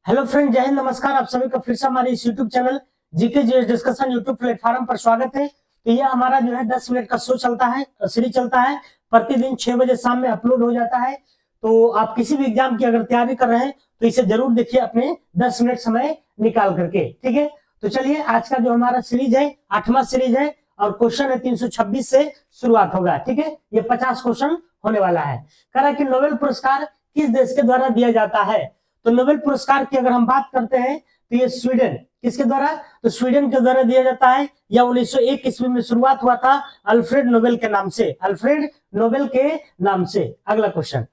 Hello friend, जय हिंद, नमस्कार। आप सभी का फिर से हमारे इस YouTube channel GK GS discussion YouTube platform पर स्वागत है। तो ये हमारा जो है 10 मिनट का शो चलता है, सीरीज चलता है। प्रतिदिन 6 बजे शाम में अपलोड हो जाता है। तो आप किसी भी एग्जाम की अगर तैयारी कर रहे हैं तो इसे जरूर देखिए अपने 10 मिनट समय निकाल करके, ठीक है। तो चलिए, आज का जो हमारा सीरीज है 8वां सीरीज है और क्वेश्चन है 326 से शुरुआत होगा, ठीक है। ये 50 क्वेश्चन होने वाला है। कह रहा है कि नोबेल पुरस्कार किस देश के द्वारा दिया जाता है। तो नोबेल पुरस्कार की अगर हम बात करते हैं तो ये स्वीडन, किसके द्वारा, तो स्वीडन के द्वारा दिया जाता है। या 1901 ईस्वी में शुरुआत हुआ था अल्फ्रेड नोबेल के नाम से, अल्फ्रेड नोबेल के नाम से। अगला क्वेश्चन,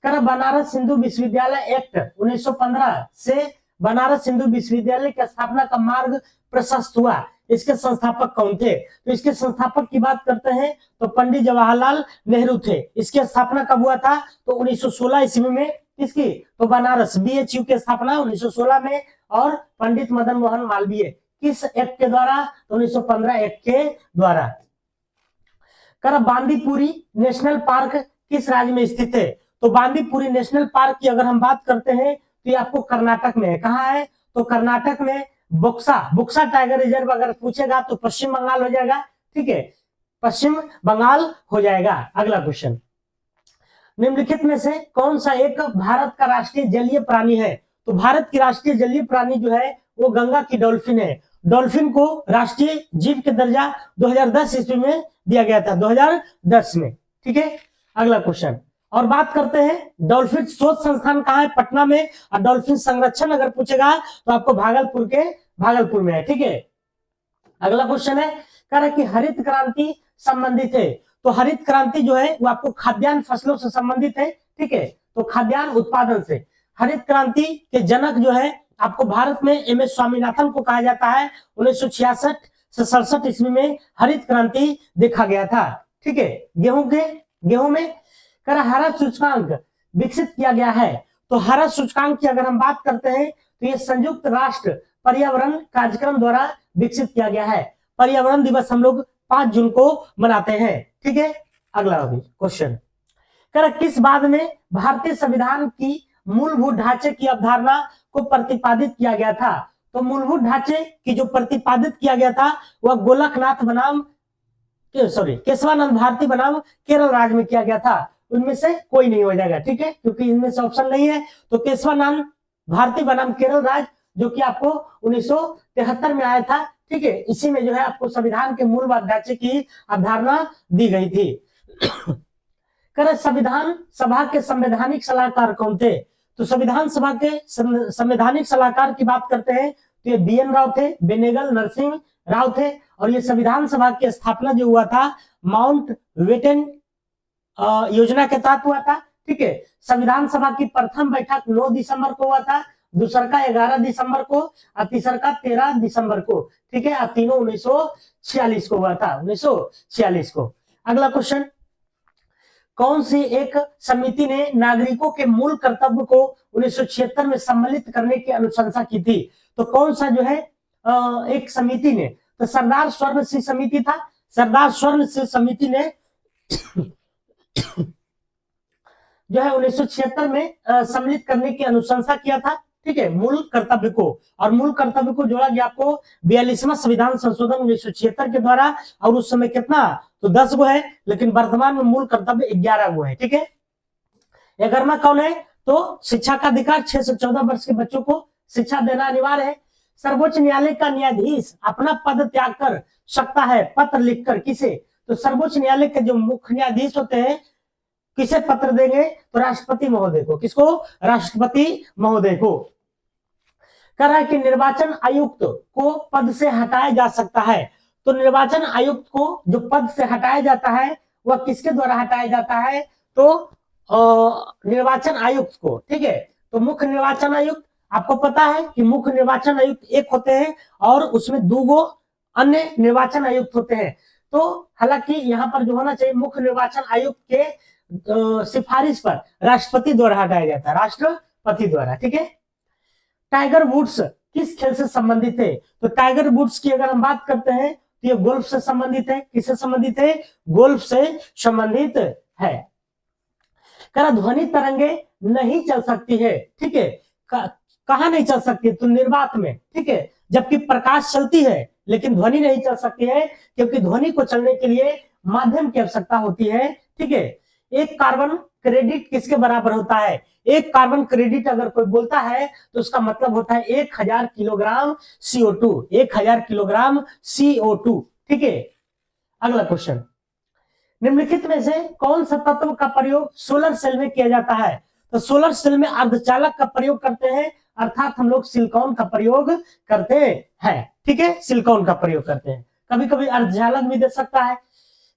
कर बनारस हिंदू विश्वविद्यालय एक्ट 1915 से बनारस हिंदू विश्वविद्यालय की स्थापना का मार्ग प्रशस्त हुआ। इसके संस्थापक कौन थे। तो इसके संस्थापक की बात करते हैं तो पंडित जवाहरलाल नेहरू थे। इसकी स्थापना कब हुआ था, तो 1916 ईस्वी में। किसकी, तो बनारस बीएचयू की स्थापना 1916 में। और पंडित मदन मोहन मालवीय, किस एक्ट के द्वारा, तो 1915 एक्ट के द्वारा। कर बांदीपुरी नेशनल पार्क किस राज्य में स्थित है। तो बांदीपुरी नेशनल पार्क की अगर हम बात करते हैं तो ये आपको कर्नाटक में है। कहाँ है, तो कर्नाटक में बुक्सा, बुक्सा टाइगर रिजर्व अगर पूछेगा तो पश्चिम बंगाल हो जाएगा, ठीक है, पश्चिम बंगाल हो जाएगा। अगला क्वेश्चन, निम्नलिखित में से कौन सा एक भारत का राष्ट्रीय जलीय प्राणी है। तो भारत की राष्ट्रीय जलीय प्राणी जो है वो गंगा की डॉल्फिन है। डॉल्फिन को राष्ट्रीय जीव के दर्जा 2010 ईस्वी में दिया गया था, 2010 में, ठीक है। अगला क्वेश्चन, और बात करते हैं डॉल्फिन शोध संस्थान कहाँ है, पटना में। और डॉल्फिन संरक्षण अगर पूछेगा तो आपको भागलपुर में है, ठीक है। अगला क्वेश्चन है, कह रहा है कि हरित क्रांति संबंधित है। तो हरित क्रांति जो है वो आपको खाद्यान्न फसलों से संबंधित है, ठीक है। तो खाद्यान्न उत्पादन से हरित क्रांति के जनक जो है आपको भारत में एमएस स्वामीनाथन को कहा जाता है। 1966 से 67 ईस्वी में हरित क्रांति देखा गया था, ठीक है। गेहूं में कर हरा सूचकांक विकसित किया गया है। तो हरा सूचकांक की अगर हम बात करते हैं तो ये संयुक्त राष्ट्र पर्यावरण कार्यक्रम द्वारा विकसित किया गया है। पर्यावरण दिवस हम लोग 5 जून को मनाते हैं, ठीक है। अगला क्वेश्चन, कर किस बाद में भारतीय संविधान की मूलभूत ढांचे की अवधारणा को प्रतिपादित किया गया था। तो मूलभूत ढांचे की जो प्रतिपादित किया गया था वह गोलकनाथ बनाम केशवानंद भारती बनाम केरल राज्य में किया गया था। उनमें से कोई नहीं हो जाएगा, ठीक है, क्योंकि इनमें से ऑप्शन नहीं है। तो केशवानंद भारती बनाम केरल राज्य जो कि आपको 1973 में आया था, ठीक है। इसी में जो है आपको संविधान के मूल ढांचे की अवधारणा दी गई थी। कर संविधान सभा के संवैधानिक सलाहकार कौन थे। तो संविधान सभा के संवैधानिक सलाहकार की बात करते हैं तो ये बीएन राव थे, बेनेगल नरसिंह राव थे। और ये संविधान सभा की स्थापना जो हुआ था माउंट वेटन योजना के तहत हुआ था, ठीक है। संविधान सभा की प्रथम बैठक 9 दिसंबर को हुआ था, दूसर का 11 दिसंबर को और तीसर का 13 दिसंबर को, ठीक है। और तीनों 1946 को हुआ था, 1946 को। अगला क्वेश्चन, कौन सी एक समिति ने नागरिकों के मूल कर्तव्य को 1976 में सम्मिलित करने की अनुशंसा की थी। तो कौन सा जो है एक समिति ने, तो सरदार स्वर्ण सिंह समिति था। सरदार स्वर्ण सिंह समिति ने जो है 1976 में सम्मिलित करने की अनुशंसा किया था, ठीक है, मूल कर्तव्य को। और मूल कर्तव्य को जोड़ा गया आपको 42वां संविधान संशोधन 1976 के द्वारा। और उस समय कितना, तो 10 गो है, लेकिन वर्तमान में मूल कर्तव्य 11 गो है, ठीक है। 11वां कौन है, तो शिक्षा का अधिकार, 6 से 14 वर्ष के बच्चों को शिक्षा देना अनिवार्य है। सर्वोच्च न्यायालय का न्यायाधीश अपना पद त्याग कर सकता है पत्र लिखकर, किसे, तो सर्वोच्च न्यायालय के जो मुख्य न्यायाधीश होते हैं किसे पत्र देंगे, तो राष्ट्रपति महोदय को। किसको, राष्ट्रपति महोदय को। कह रहा है कि निर्वाचन आयुक्त को पद से हटाया जा सकता है। तो निर्वाचन आयुक्त को जो पद से हटाया जाता है वह किसके द्वारा हटाया जाता है, तो निर्वाचन आयुक्त को, ठीक है। तो मुख्य निर्वाचन आयुक्त, आपको पता है कि मुख्य निर्वाचन आयुक्त एक होते हैं और उसमें 2 गो अन्य निर्वाचन आयुक्त होते हैं। तो हालांकि यहाँ पर जो होना चाहिए मुख्य निर्वाचन आयुक्त के सिफारिश पर राष्ट्रपति द्वारा हटाया जाता है, राष्ट्रपति द्वारा, ठीक है। टाइगर वुड्स किस खेल से संबंधित है। तो टाइगर वुड्स की अगर हम बात करते हैं तो ये गोल्फ से संबंधित है। किससे संबंधित है, गोल्फ से संबंधित है। करा ध्वनि तरंगे नहीं चल सकती है, ठीक है। कहाँ नहीं चल सकती? तो निर्वात में, ठीक है। जबकि प्रकाश चलती है लेकिन ध्वनि नहीं चल सकती है, क्योंकि ध्वनि को चलने के लिए माध्यम की आवश्यकता होती है, ठीक है। एक कार्बन क्रेडिट किसके बराबर होता है? एक कार्बन क्रेडिट अगर कोई बोलता है तो उसका मतलब होता है 1000 किलोग्राम CO2, 1000 किलोग्राम CO2, ठीक है। अगला क्वेश्चन, निम्नलिखित में से कौन सा तत्व का प्रयोग सोलर सेल में किया जाता है? तो सोलर सेल में अर्धचालक का प्रयोग करते हैं, अर्थात हम लोग सिलिकॉन का प्रयोग करते हैं, ठीक है, सिलिकॉन का प्रयोग करते हैं। कभी कभी अर्धचालक भी दे सकता है।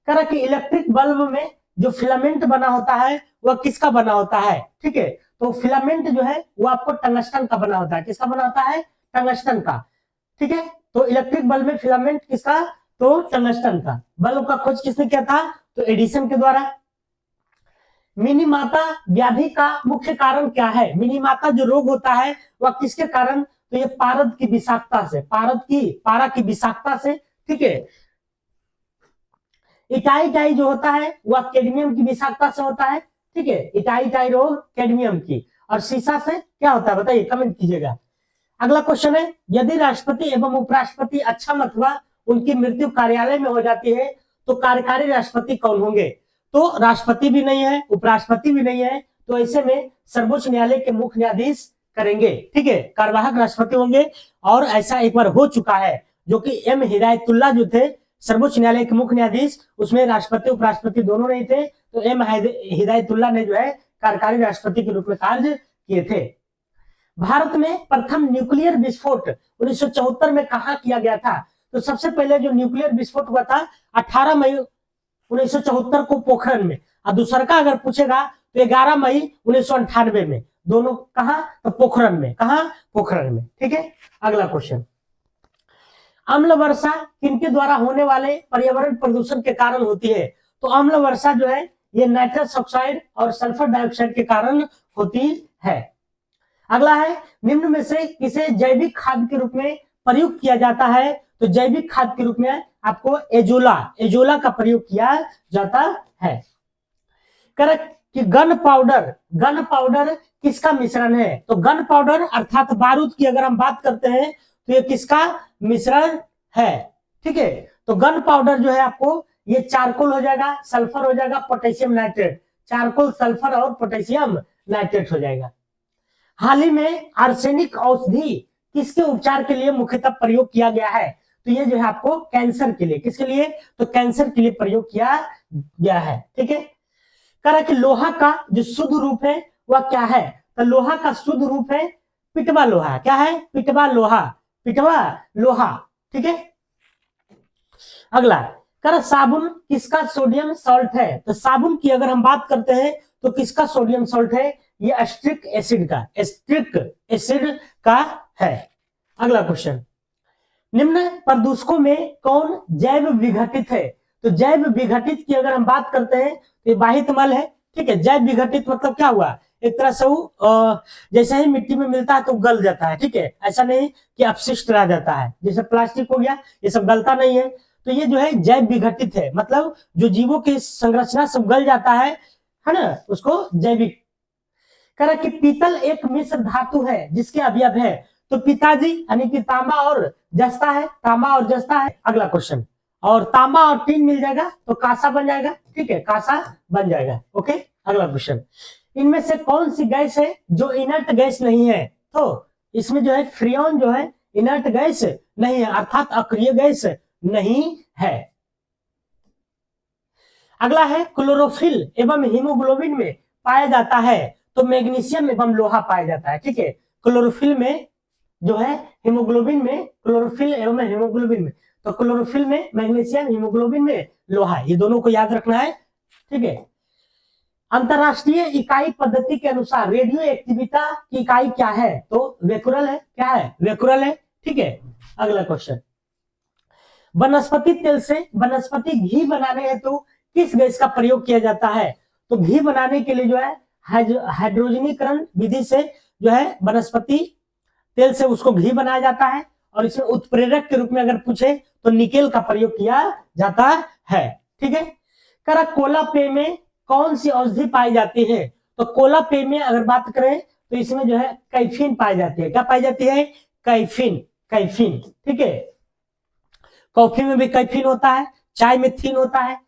कह रहा कि इलेक्ट्रिक बल्ब में जो फिलामेंट बना होता है वह किसका बना होता है? ठीक है, तो फिलामेंट जो है वो आपको टंगस्टन का बना होता है। किसका बना होता है? टंगस्टन का, ठीक है। तो इलेक्ट्रिक बल्ब में फिलामेंट किसका? तो टंगस्टन का। बल्ब का खोज किसने किया था? तो एडिसन के द्वारा। मिनीमाता व्याधि का मुख्य कारण क्या है? मिनीमाता जो रोग होता है वह किसके कारण? तो ये पारद की विषाक्तता से, पारा की विषाक्तता से, ठीक है। इटाई जो होता है वह कैडमियम की विषाक्तता से होता है, ठीक है। इटाई रोग कैडमियम की। और शीशा से क्या होता है बताइए, कमेंट कीजिएगा। अगला क्वेश्चन है, यदि राष्ट्रपति एवं उपराष्ट्रपति अक्षम अथवा उनकी मृत्यु कार्यालय में हो जाती है तो कार्यकारी राष्ट्रपति कौन होंगे? तो राष्ट्रपति भी नहीं है, उपराष्ट्रपति भी नहीं है, तो ऐसे में सर्वोच्च न्यायालय के मुख्य न्यायाधीश करेंगे, ठीक है, कार्यवाहक राष्ट्रपति होंगे। और ऐसा एक बार हो चुका है, जो कि M हिदायतुल्लाह जो थे सर्वोच्च न्यायालय के मुख्य न्यायाधीश, उसमें राष्ट्रपति उपराष्ट्रपति दोनों नहीं थे, तो M हिदायतुल्लाह ने जो है कार्यकारी राष्ट्रपति के रूप में कार्य किए थे। भारत में प्रथम न्यूक्लियर विस्फोट 1974 में कहा किया गया था? तो सबसे पहले जो न्यूक्लियर विस्फोट हुआ था 18 मई 1974 को पोखरण में, और दूसरा का अगर पूछेगा तो 11 मई 1998 में। दोनों कहा? तो पोखरण में। कहा? पोखरण में, ठीक है। अगला क्वेश्चन, अम्ल वर्षा किनके द्वारा होने वाले पर्यावरण प्रदूषण के कारण होती है? तो अम्ल वर्षा जो है ये नाइट्रस ऑक्साइड और सल्फर डाइऑक्साइड के कारण होती है। अगला है, निम्न में से किसे जैविक खाद के रूप में प्रयुक्त किया जाता है? तो जैविक खाद के रूप में आपको एजोला का प्रयोग किया जाता है। करेक्ट कि गन पाउडर किसका मिश्रण है? तो गन पाउडर अर्थात बारूद की अगर हम बात करते हैं तो ये किसका मिश्रण है? ठीक है, तो गन पाउडर जो है आपको ये चारकोल हो जाएगा, सल्फर हो जाएगा, पोटेशियम नाइट्रेट, चारकोल, सल्फर और पोटेशियम नाइट्रेट हो जाएगा। हाल ही में आर्सेनिक औषधि किसके उपचार के लिए मुख्यतः प्रयोग किया गया है? तो ये जो है आपको कैंसर के लिए, किसके लिए? तो कैंसर के लिए प्रयोग किया गया है, ठीक है। कह कि लोहा का जो शुद्ध रूप है वह क्या है? तो लोहा का शुद्ध रूप है पिटवा लोहा। क्या है? पिटवा लोहा, ठीक है। अगला, कर साबुन किसका सोडियम सॉल्ट है? तो साबुन की अगर हम बात करते हैं तो किसका सोडियम सॉल्ट है? ये एस्ट्रिक एसिड का है। अगला क्वेश्चन, निम्न प्रदूषकों में कौन जैव विघटित है? तो जैव विघटित की अगर हम बात करते हैं तो ये बाहित मल है, ठीक है। जैव विघटित मतलब क्या हुआ? एक तरह से वो जैसे ही मिट्टी में मिलता है तो गल जाता है, ठीक है। ऐसा नहीं कि अपशिष्ट रह जाता है, जैसे प्लास्टिक हो गया, ये सब गलता नहीं है। तो ये जो है जैव विघटित है, मतलब जो जीवों की संरचना सब गल जाता है ना, उसको जैविक। कह कि पीतल एक मिश्र धातु है जिसके अवयव है? तो पिताजी यानी कि तांबा और जस्ता है, तांबा और जस्ता है। अगला क्वेश्चन, और तांबा और टीन मिल जाएगा तो कांसा बन जाएगा, ठीक है, कांसा बन जाएगा, ओके। अगला क्वेश्चन, इनमें से कौन सी गैस है जो इनर्ट गैस नहीं है? तो इसमें जो है फ्रियोन जो है इनर्ट गैस नहीं है, अर्थात अक्रिय गैस नहीं है। अगला है, क्लोरोफिल एवं हीमोग्लोबिन में पाया जाता है? तो मैग्नीशियम एवं लोहा पाया जाता है, ठीक है। क्लोरोफिल में जो है हीमोग्लोबिन में, क्लोरोफिल एवं हीमोग्लोबिन में, तो क्लोरोफिल में मैग्नीशियम, हीमोग्लोबिन में लोहा, ये दोनों को याद रखना है, ठीक है। अंतरराष्ट्रीय इकाई पद्धति के अनुसार रेडियो एक्टिविटा की इकाई क्या है? तो वेकुरल है। क्या है? वेकुरल है, ठीक है। अगला क्वेश्चन, वनस्पति तेल से वनस्पति घी बनाने हेतु तो किस गैस का प्रयोग किया जाता है? तो घी बनाने के लिए जो है हाइड्रोजनीकरण विधि से जो है वनस्पति तेल से उसको घी बनाया जाता है। और इसमें उत्प्रेरक के रूप में अगर पूछे तो निकेल का प्रयोग किया जाता है, ठीक है। करा कोला पेय में कौन सी औषधि पाई जाती है? तो कोला पेय में अगर बात करें तो इसमें जो है कैफीन पाई जाती है। क्या पाई जाती है? कैफीन, कैफीन, ठीक है। कॉफी में भी कैफीन होता है, चाय में थीन होता है।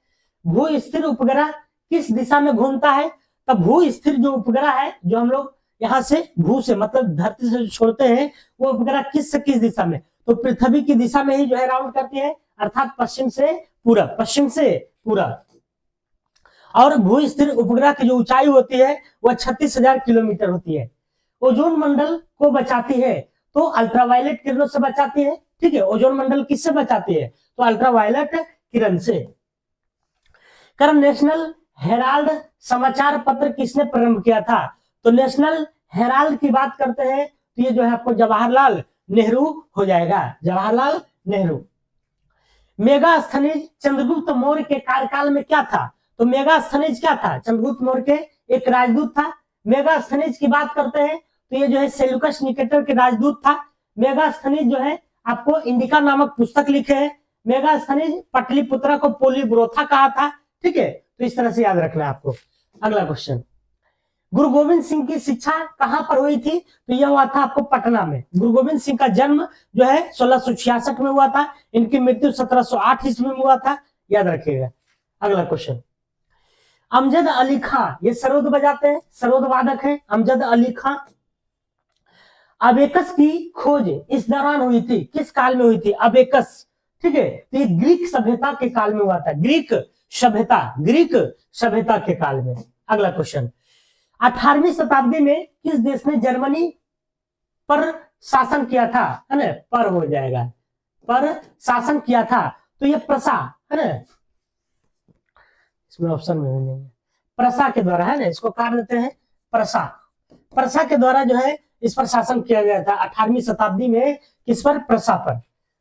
भू स्थिर उपग्रह किस दिशा में घूमता है? तो भू स्थिर जो उपग्रह है, जो हम लोग यहाँ से भू से मतलब धरती से छोड़ते हैं, वो उपग्रह किस से किस दिशा में? तो पृथ्वी की दिशा में ही जो है राउंड करती है, अर्थात पश्चिम से पूरब, पश्चिम से पूरब। और भू स्थिर उपग्रह की जो ऊंचाई होती है वह 36,000 किलोमीटर होती है। ओजोन मंडल को बचाती है, तो अल्ट्रावायलेट किरणों से बचाती है, ठीक है। ओजोन मंडल किससे बचाती है? तो अल्ट्रावायलेट किरण से। करण नेशनल हेराल्ड समाचार पत्र किसने प्रारंभ किया था? तो नेशनल हेराल्ड की बात करते हैं तो ये जो है आपको जवाहरलाल नेहरू हो जाएगा, जवाहरलाल नेहरू। मेगास्थनीज चंद्रगुप्त मौर्य के कार्यकाल में क्या था? तो मेगास्थनीज क्या था? चंद्रगुप्त मौर्य के एक राजदूत था। मेगास्थनीज की बात करते हैं तो ये जो है सेल्यूकस निकेटर के राजदूत था। मेगास्थनीज जो है आपको इंडिका नामक पुस्तक लिखे हैं। मेगास्थनीज पटलिपुत्रा को पोलीब्रोथा कहा था, ठीक है। तो इस तरह से याद रखना है आपको। अगला क्वेश्चन, गुरु गोविंद सिंह की शिक्षा कहां पर हुई थी? तो यह हुआ था आपको पटना में। गुरु गोविंद सिंह का जन्म जो है 1666 में हुआ था, इनकी मृत्यु 1708 ईस्वी में हुआ था, याद रखिएगा। अगला क्वेश्चन, अमजद अली खां, ये सरोद बजाते हैं, सरोद वादक है अमजद अली खां। अबेकस की खोज इस दौरान हुई थी, किस काल में हुई थी? अबेकस, ठीक है। तो ये ग्रीक सभ्यता के काल में हुआ था, ग्रीक सभ्यता के काल में। अगला क्वेश्चन, 18वीं शताब्दी में किस देश ने जर्मनी पर शासन किया था? है ना, पर हो जाएगा, पर शासन किया था। तो ये प्रसा है ना, इसमें ऑप्शन में नहीं है, प्रसा के द्वारा है ना, इसको काट देते हैं, प्रसा, प्रसा के द्वारा जो है इस पर शासन किया गया था 18वीं शताब्दी में। किस पर? प्रसा पर।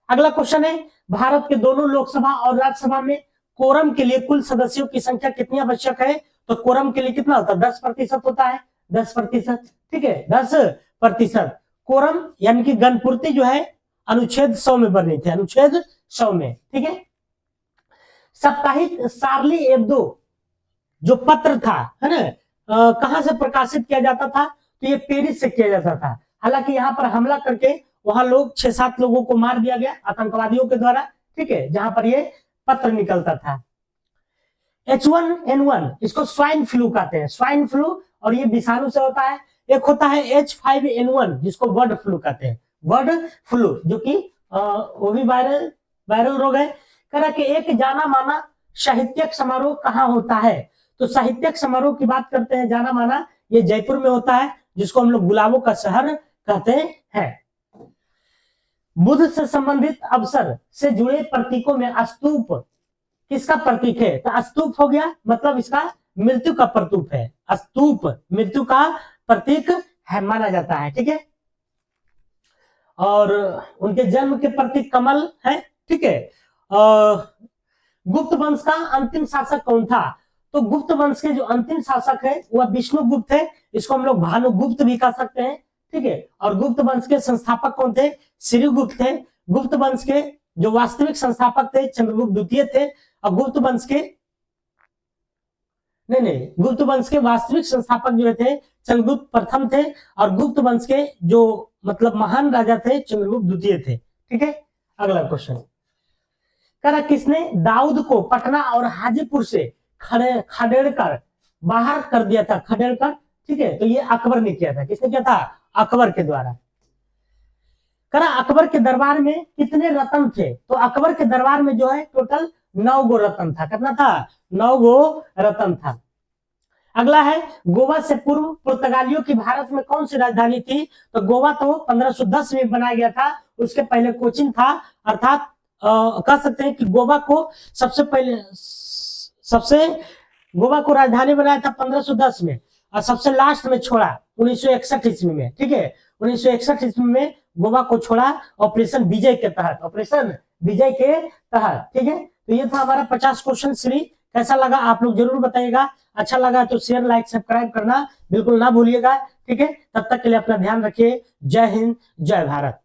अगला क्वेश्चन है, भारत के दोनों लोकसभा और राज्यसभा में कोरम के लिए कुल सदस्यों की संख्या कितनी आवश्यक है? तो कोरम के लिए कितना होता है? 10% होता है, 10%, ठीक है, 10%। कोरम यानी कि गणपूर्ति जो है अनुच्छेद 100 में बनी थी, अनुच्छेद 100 में, ठीक है। साप्ताहिक शार्ली एब्दो जो पत्र था, है ना, कहां से प्रकाशित किया जाता था? तो ये पेरिस से किया जाता था। हालांकि यहाँ पर हमला करके वहां लोग 6-7 लोगों को मार दिया गया आतंकवादियों के द्वारा, ठीक है, जहां पर ये पत्र निकलता था। H1N1 इसको स्वाइन फ्लू कहते हैं, स्वाइन फ्लू, और ये विषाणु से होता है। एक होता है H5N1 जिसको बर्ड फ्लू कहते हैं, बर्ड फ्लू, जो कि वो भी वायरल रोग है। कह कि एक जाना माना साहित्यिक समारोह कहाँ होता है? तो साहित्यिक समारोह की बात करते हैं, जाना माना, ये जयपुर में होता है, जिसको हम लोग गुलाबों का शहर कहते हैं। बुद्ध से संबंधित अवसर से जुड़े प्रतीकों में स्तूप किसका प्रतीक है? तो स्तूप हो गया, मतलब इसका मृत्यु का प्रतीक है, स्तूप मृत्यु का प्रतीक है, माना जाता है, ठीक है। और उनके जन्म के प्रतीक कमल है, ठीक है। गुप्त वंश का अंतिम शासक कौन था? तो गुप्त वंश के जो अंतिम शासक है वह विष्णुगुप्त है, इसको हम लोग भानुगुप्त भी कह सकते हैं, ठीक है। और गुप्त वंश के संस्थापक कौन थे? श्रीगुप्त थे। गुप्त वंश के जो वास्तविक संस्थापक थे चंद्रगुप्त द्वितीय थे, और गुप्त वंश के गुप्त वंश के वास्तविक संस्थापक जो थे चंद्रगुप्त प्रथम थे, और गुप्त वंश के जो मतलब महान राजा थे चंद्रगुप्त द्वितीय थे, ठीक है। अगला क्वेश्चन, किसने दाऊद को पटना और हाजीपुर से खदेड़कर बाहर कर दिया था? खदेड़कर, ठीक है। तो ये अकबर ने किया था। किसने किया था? अकबर के द्वारा। अकबर के दरबार में कितने रत्न थे? तो अकबर के दरबार में जो है टोटल 9 गो रत्न था। कितना था? 9 गो रत्न था। अगला है, गोवा से पूर्व पुर्तगालियों की भारत में कौन सी राजधानी थी? तो गोवा तो 1510 में बनाया गया था, उसके पहले कोचिन था, अर्थात कह सकते हैं कि गोवा को गोवा को राजधानी बनाया था 1510 में, और सबसे लास्ट में छोड़ा 1961 ईस्वी में, ठीक है। 1961 ईस्वी में गोवा को छोड़ा ऑपरेशन विजय के तहत, ऑपरेशन विजय के तहत, ठीक है। तो ये था हमारा 50 क्वेश्चन सीरीज। कैसा लगा आप लोग जरूर बताइएगा। अच्छा लगा तो शेयर, लाइक, सब्सक्राइब करना बिल्कुल ना भूलिएगा, ठीक है। तब तक के लिए अपना ध्यान रखिए। जय हिंद, जय भारत।